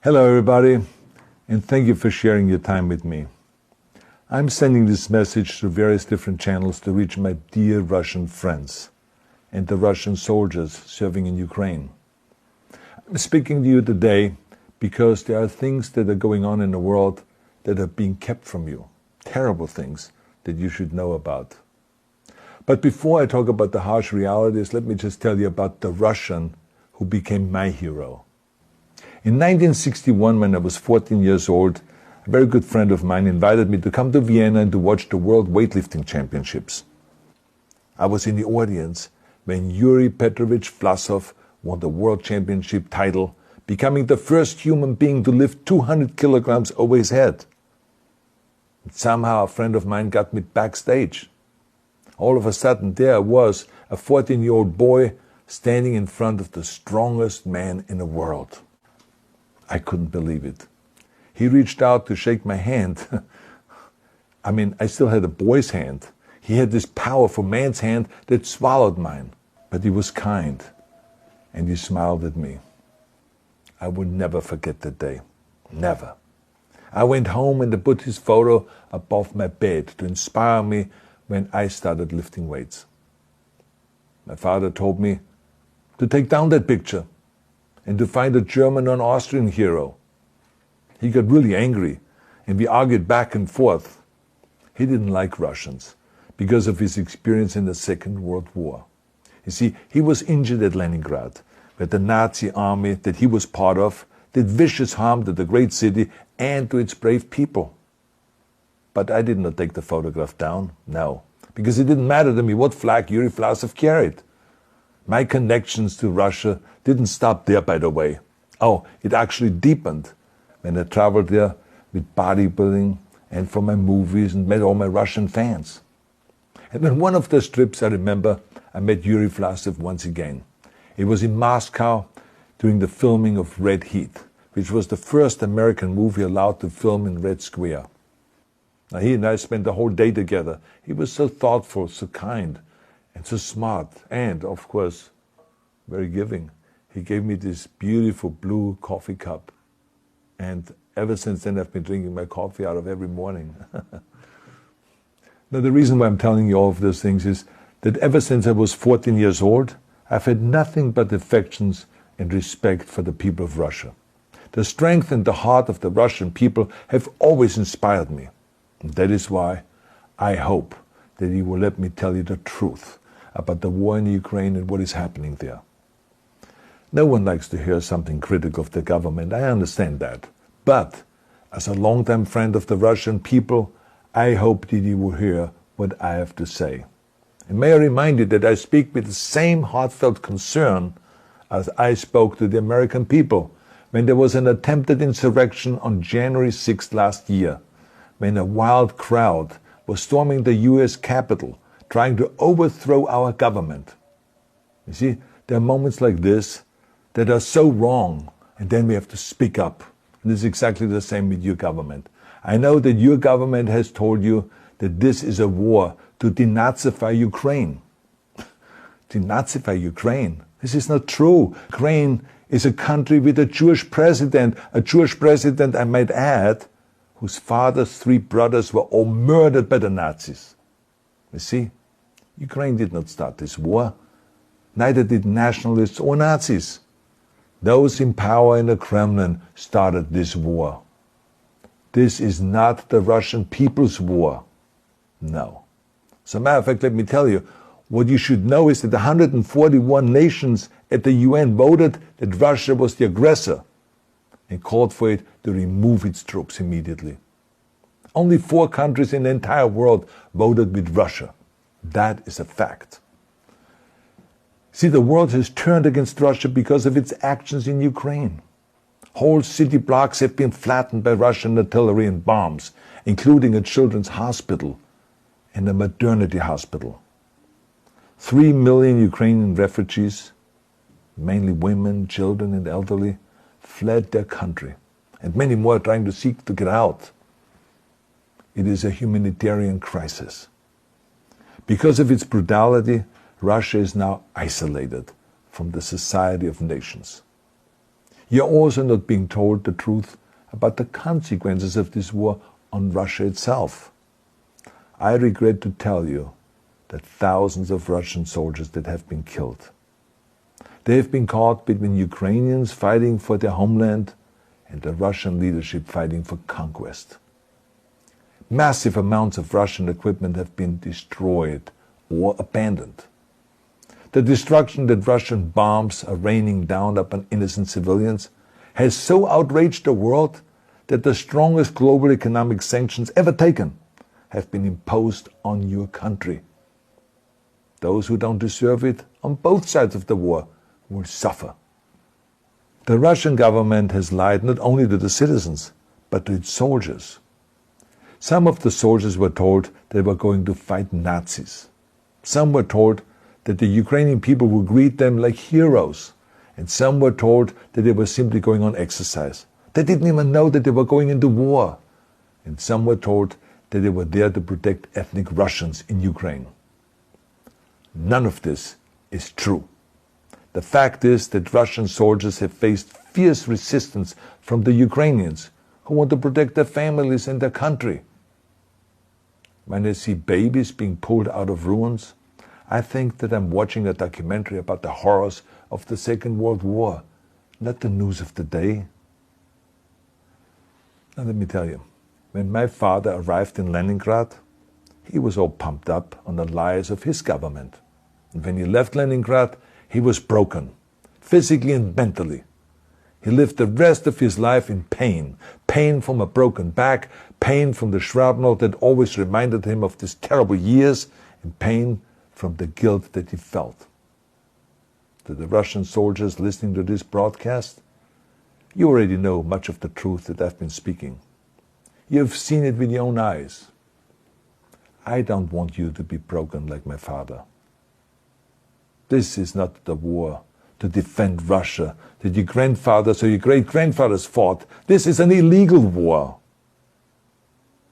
Hello everybody, and thank you for sharing your time with me. I'm sending this message through various different channels to reach my dear Russian friends and the Russian soldiers serving in Ukraine. I'm speaking to you today because there are things that are going on in the world that are being kept from you, terrible things that you should know about. But before I talk about the harsh realities, let me just tell you about the Russian who became my hero. In 1961, when I was 14 years old, a very good friend of mine invited me to come to Vienna and to watch the World Weightlifting Championships. I was in the audience when Yuri Petrovich Vlasov won the World Championship title, becoming the first human being to lift 200 kilograms over his head. And somehow a friend of mine got me backstage. All of a sudden, there I was, a 14-year-old boy, standing in front of the strongest man in the world. I couldn't believe it. He reached out to shake my hand. I still had a boy's hand. He had this powerful man's hand that swallowed mine. But he was kind, and he smiled at me. I will never forget that day. Never. I went home and I put his photo above my bed to inspire me when I started lifting weights. My father told me to take down that picture and to find a German or an Austrian hero. He got really angry, and we argued back and forth. He didn't like Russians because of his experience in the Second World War. You see, he was injured at Leningrad, where the Nazi army that he was part of did vicious harm to the great city and to its brave people. But I did not take the photograph down, no, because it didn't matter to me what flag Yuri Vlasov carried. My connections to Russia didn't stop there, by the way. Oh, it actually deepened when I traveled there with bodybuilding and for my movies and met all my Russian fans. And on one of those trips, I remember, I met Yuri Vlasov once again. It was in Moscow during the filming of Red Heat, which was the first American movie allowed to film in Red Square. Now, he and I spent the whole day together. He was so thoughtful, so kind, and so smart, and, of course, very giving. He gave me this beautiful blue coffee cup. And ever since then, I've been drinking my coffee out of every morning. Now, the reason why I'm telling you all of those things is that ever since I was 14 years old, I've had nothing but affections and respect for the people of Russia. The strength and the heart of the Russian people have always inspired me. And that is why I hope that you will let me tell you the truth about the war in Ukraine and what is happening there. No one likes to hear something critical of the government, I understand that. But as a longtime friend of the Russian people, I hope that you will hear what I have to say. And may I remind you that I speak with the same heartfelt concern as I spoke to the American people when there was an attempted insurrection on January 6th last year, when a wild crowd was storming the US Capitol, trying to overthrow our government. You see, there are moments like this that are so wrong, and then we have to speak up. And this is exactly the same with your government. I know that your government has told you that this is a war to denazify Ukraine. Denazify Ukraine? This is not true. Ukraine is a country with a Jewish president, I might add, whose father's 3 brothers were all murdered by the Nazis. You see, Ukraine did not start this war. Neither did nationalists or Nazis. Those in power in the Kremlin started this war. This is not the Russian people's war. No. As a matter of fact, let me tell you, what you should know is that 141 nations at the UN voted that Russia was the aggressor and called for it to remove its troops immediately. Only 4 countries in the entire world voted with Russia. That is a fact. See, the world has turned against Russia because of its actions in Ukraine. Whole city blocks have been flattened by Russian artillery and bombs, including a children's hospital and a maternity hospital. 3 million Ukrainian refugees, mainly women, children, and elderly, fled their country, and many more are trying to seek to get out. It is a humanitarian crisis. Because of its brutality, Russia is now isolated from the society of nations. You're also not being told the truth about the consequences of this war on Russia itself. I regret to tell you that thousands of Russian soldiers that have been killed. They have been caught between Ukrainians fighting for their homeland and the Russian leadership fighting for conquest. Massive amounts of Russian equipment have been destroyed or abandoned. The destruction that Russian bombs are raining down upon innocent civilians has so outraged the world that the strongest global economic sanctions ever taken have been imposed on your country. Those who don't deserve it on both sides of the war will suffer. The Russian government has lied not only to the citizens, but to its soldiers. Some of the soldiers were told they were going to fight Nazis. Some were told that the Ukrainian people would greet them like heroes, and some were told that they were simply going on exercise. They didn't even know that they were going into war. And some were told that they were there to protect ethnic Russians in Ukraine. None of this is true. The fact is that Russian soldiers have faced fierce resistance from the Ukrainians who want to protect their families and their country. When I see babies being pulled out of ruins, I think that I'm watching a documentary about the horrors of the Second World War, not the news of the day. Now let me tell you, when my father arrived in Leningrad, he was all pumped up on the lies of his government. And when he left Leningrad, he was broken, physically and mentally. He lived the rest of his life in pain. Pain from a broken back, pain from the shrapnel that always reminded him of these terrible years, and pain from the guilt that he felt. To the Russian soldiers listening to this broadcast, you already know much of the truth that I've been speaking. You've seen it with your own eyes. I don't want you to be broken like my father. This is not the war to defend Russia that your grandfathers or your great-grandfathers fought. This is an illegal war.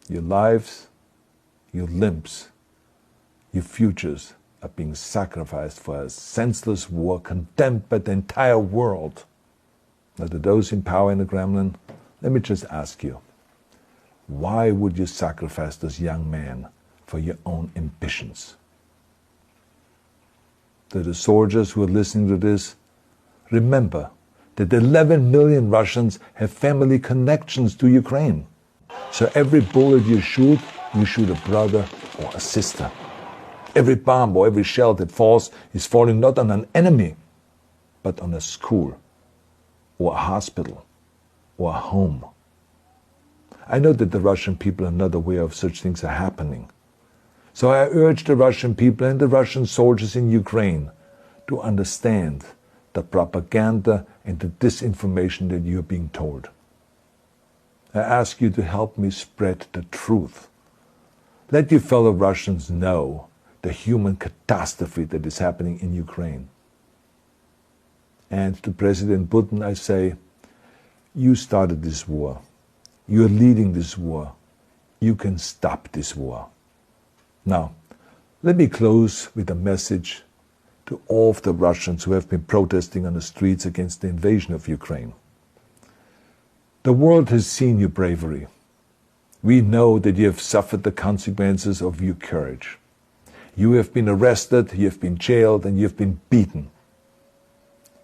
Your lives, your limbs, your futures are being sacrificed for a senseless war condemned by the entire world. Now, to those in power in the Kremlin, let me just ask you, why would you sacrifice those young men for your own ambitions? To the soldiers who are listening to this, remember that 11 million Russians have family connections to Ukraine. So every bullet you shoot a brother or a sister. Every bomb or every shell that falls is falling not on an enemy, but on a school, or a hospital, or a home. I know that the Russian people are not aware of such things are happening. So I urge the Russian people and the Russian soldiers in Ukraine to understand the propaganda and the disinformation that you are being told. I ask you to help me spread the truth. Let your fellow Russians know the human catastrophe that is happening in Ukraine. And to President Putin I say, you started this war. You are leading this war. You can stop this war. Now, let me close with a message to all of the Russians who have been protesting on the streets against the invasion of Ukraine. The world has seen your bravery. We know that you have suffered the consequences of your courage. You have been arrested, you have been jailed, and you have been beaten.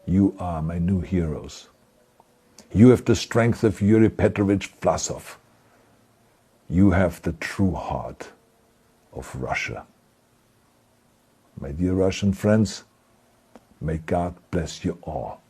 You are my new heroes. You have the strength of Yuri Petrovich Vlasov. You have the true heart of Russia. My dear Russian friends, may God bless you all.